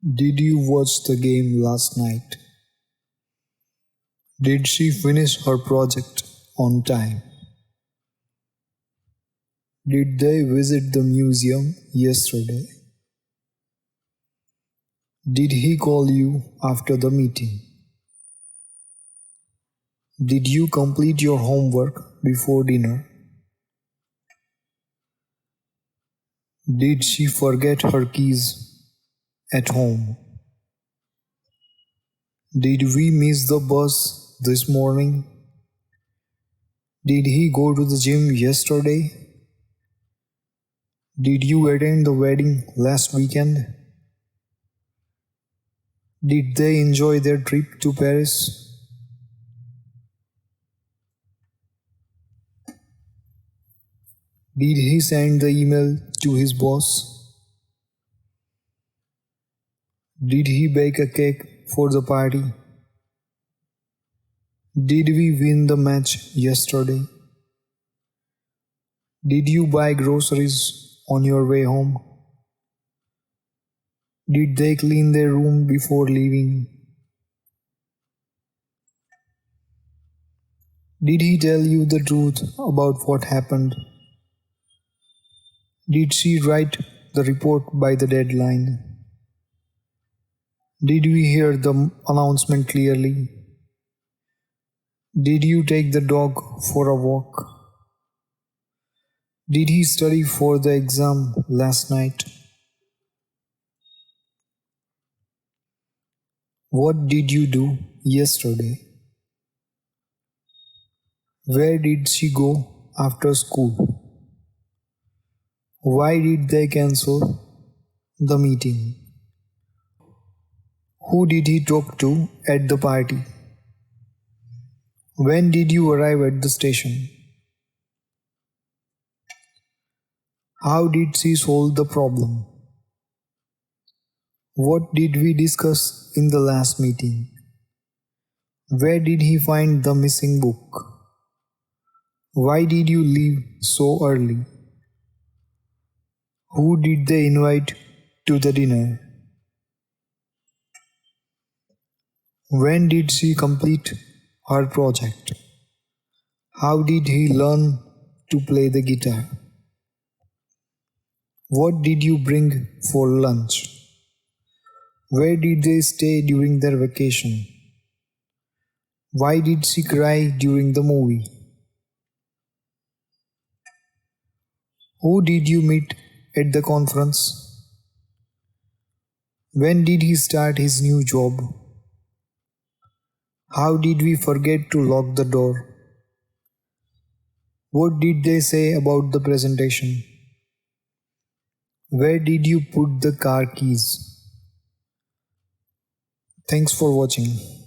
Did you watch the game last night? Did she finish her project on time? Did they visit the museum yesterday? Did he call you after the meeting? Did you complete your homework before dinner? Did she forget her keys at home? Did we miss the bus this morning? Did he go to the gym yesterday? Did you attend the wedding last weekend? Did they enjoy their trip to Paris? Did he send the email to his boss? Did he bake a cake for the party? Did we win the match yesterday? Did you buy groceries on your way home? Did they clean their room before leaving? Did he tell you the truth about what happened? Did she write the report by the deadline? Did we hear the announcement clearly? Did you take the dog for a walk? Did he study for the exam last night? What did you do yesterday? Where did she go after school? Why did they cancel the meeting? Who did he talk to at the party? When did you arrive at the station? How did she solve the problem? What did we discuss in the last meeting? Where did he find the missing book? Why did you leave so early? Who did they invite to the dinner? When did she complete her project? How did he learn to play the guitar? What did you bring for lunch? Where did they stay during their vacation? Why did she cry during the movie? Who did you meet at the conference? When did he start his new job? How did we forget to lock the door? What did they say about the presentation? Where did you put the car keys? Thanks for watching.